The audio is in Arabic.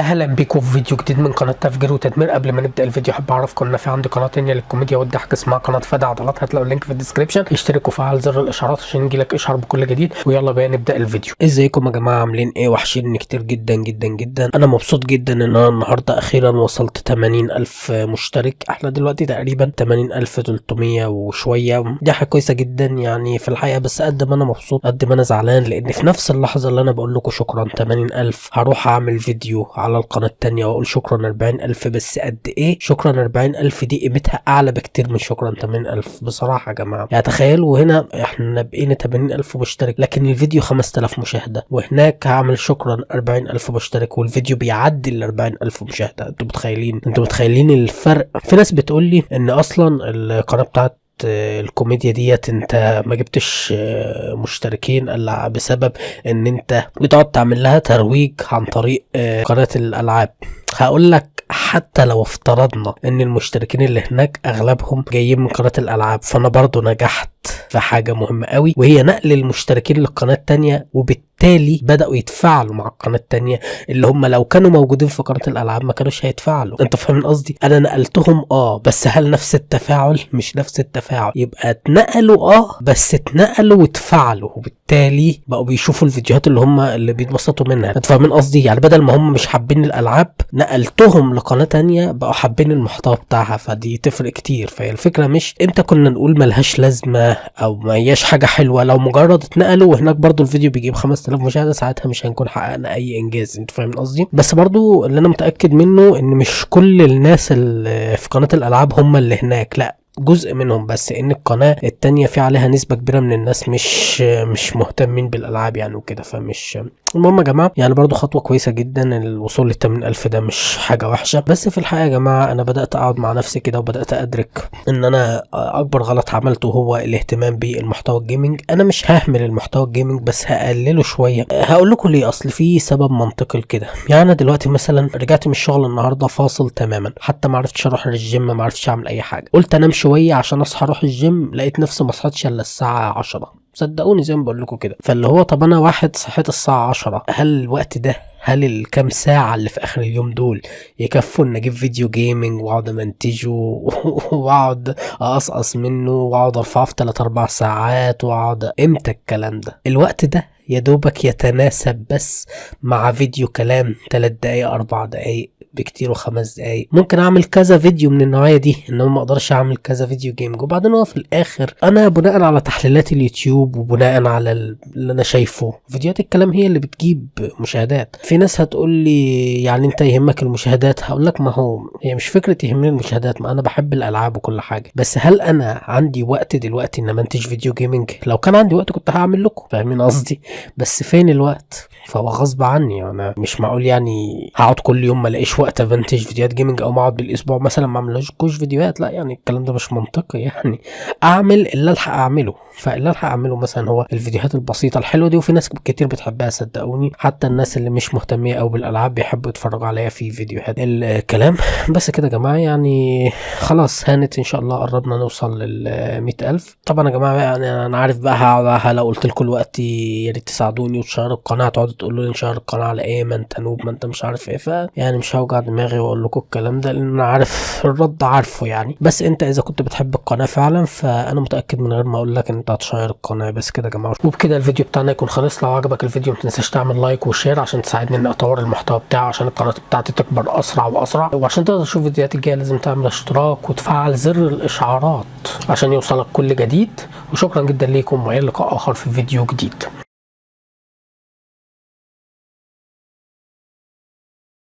اهلا بيكم في فيديو جديد من قناه تفجير وتدمير. قبل ما نبدا الفيديو حابب اعرفكم ان في عندي قناه تانيه للكوميديا والضحك اسمها قناه فادي عضلات، هتلاقوا اللينك في الديسكربشن. اشتركوا وفعل زر الاشعارات عشان يجيلك اشعار بكل جديد. ويلا بقى نبدا الفيديو. ازيكم يا جماعه، عاملين ايه؟ وحشيني كتير جدا جدا جدا. انا مبسوط جدا ان انا النهارده اخيرا وصلت 80,000 مشترك. احنا دلوقتي تقريبا 80,300 وشويه. دي حاجه كويسه جدا يعني في الحقيقه، بس قد ما انا مبسوط قد ما انا زعلان، لان في نفس اللحظه اللي انا بقول لكم شكرا 80,000 هروح اعمل فيديو على القناه التانيه واقول شكرا 40,000. بس قد ايه شكرا 40,000 دي قيمتها اعلى بكتير من شكرا 80,000 بصراحه يا جماعه. يعني تخيلوا هنا احنا بقينا 80,000 مشترك لكن الفيديو 5000 مشاهده، وهناك هعمل شكرا 40,000 مشترك والفيديو بيعدي ال 40,000 مشاهده. انتوا متخيلين الفرق؟ في ناس بتقول لي ان اصلا القناه بتاعت الكوميديا ديت انت ما جبتش مشتركين الا بسبب ان انت بتقعد تعمل لها ترويج عن طريق قناة الالعاب. هقول لك حتى لو افترضنا ان المشتركين اللي هناك اغلبهم جايين من قناة الالعاب، فانا برضو نجحت في حاجة مهمة قوي، وهي نقل المشتركين للقناة التانية، وبالتالي بدأوا يتفاعلوا مع القناة التانية اللي هم لو كانوا موجودين في قناة الالعاب ما كانوش هيتفاعلوا. انتوا فاهمين قصدي؟ انا نقلتهم بس هل نفس التفاعل؟ مش نفس التفاعل. يبقى اتنقلوا بس اتنقلوا واتفاعلوا، وبالتالي بقوا بيشوفوا الفيديوهات اللي بيتبسطوا منها. انتوا فاهمين قصدي؟ يعني بدل ما هم مش حابين الالعاب نقلتهم لقناة تانية بقوا حابين المحتوى بتاعها، فدي تفرق كتير. فهي الفكرة مش امتى كنا نقول ملهاش لازمة او ما هياش حاجة حلوة، لو مجرد اتنقلوا وهناك برضو الفيديو بيجيب 5000 مشاهدة ساعتها مش هنكون حققنا اي انجاز. انتوا فاهمين قصدي؟ بس برضو اللي انا متأكد منه ان مش كل الناس اللي في قناة الالعاب هم اللي هناك، لا جزء منهم بس، ان القناة التانية في عليها نسبة كبيرة من الناس مش مهتمين بالالعاب يعني وكده. فمش المهم يا جماعة، يعني برضو خطوة كويسة جدا الوصول ل80,000 ده، مش حاجة وحشة. بس في الحقيقة يا جماعة انا بدأت اقعد مع نفسي كده وبدأت ادرك ان انا اكبر غلط عملته هو الاهتمام بالمحتوى الجيمنج. انا مش ههمل المحتوى الجيمنج بس هقلله شوية. هقول لكم ليه. اصل في سبب منطقي لكده. يعني انا دلوقتي مثلا رجعت من الشغل النهاردة فاصل تماما، حتى ما عرفتش اروح للجيم، ما عرفتش اعمل اي حاجة. قلت انام شوية عشان اصحى اروح الجيم، لقيت نفسي ما صحيتش الا الساعة 10. صدقوني زي ما بقول لكم كده. فاللي هو طب انا واحد صحيت الساعة 10، هل الوقت ده، هل الكام ساعة اللي في اخر اليوم دول يكفوا ان اجيب فيديو جيمنج واقعد امنتجه واقعد اقصقص منه واقعد ارفعه في 3-4 ساعات واقعد؟ امتى الكلام ده؟ الوقت ده يا دوبك يتناسب بس مع فيديو كلام 3 دقايق 4 دقايق بكتير و5 دقايق. ممكن اعمل كذا فيديو من النوعيه دي، انما ما اقدرش اعمل كذا فيديو جيمنج. وبعدين هو في الاخر انا بناء على تحليلات اليوتيوب وبناء على اللي انا شايفه فيديوهات الكلام هي اللي بتجيب مشاهدات. في ناس هتقول لي يعني انت يهمك المشاهدات؟ هقول لك ما هو هي مش فكره يهمني المشاهدات، ما انا بحب الالعاب وكل حاجه، بس هل انا عندي وقت دلوقتي ان منتج فيديو جيمنج؟ لو كان عندي وقت كنت هعمل لكم، فاهمين قصدي؟ بس فين الوقت؟ فهو غصب عني. انا مش معقول يعني هقعد كل يوم ما الاقيش وقت افنتج فيديوهات جيمنج، او ما اقعد بالاسبوع مثلا ما اعملهاش فيديوهات. لا يعني الكلام ده مش منطقي. يعني اعمل اللي الحق اعمله، فاللي الحق اعمله مثلا هو الفيديوهات البسيطه الحلوه دي، وفي ناس كتير بتحبها صدقوني. حتى الناس اللي مش مهتميه او بالالعاب بيحبوا يتفرجوا عليها في فيديوهات الكلام. بس كده يا جماعه، يعني خلاص هانت ان شاء الله قربنا نوصل لل100,000. طبعا يا جماعه يعني انا عارف بقى هقعد لو قلت لكم دلوقتي يا ريت تساعدوني وتشيروا القناه، تقعدوا تقولوا لي نشير القناه على ايه، ما انت نوب، ما انت مش عارف ايه. يعني مش هوجع دماغي واقول لكم الكلام ده، لان انا عارف الرد عارفه يعني. بس انت اذا كنت بتحب القناه فعلا فانا متاكد من غير ما اقول لك ان انت هتشير القناه. بس كده يا جماعه، وبكده الفيديو بتاعنا يكون خلص. لو عجبك الفيديو ما تنساش تعمل لايك وشير عشان تساعدني ان اطور المحتوى بتاعي، عشان القناه بتاعتي تكبر اسرع واسرع. وعشان تقدر تشوف فيديوهات الجايه لازم تعمل اشتراك وتفعل زر الاشعارات عشان يوصلك كل جديد. وشكرا جدا ليكم، والى لقاء اخر في فيديو جديد.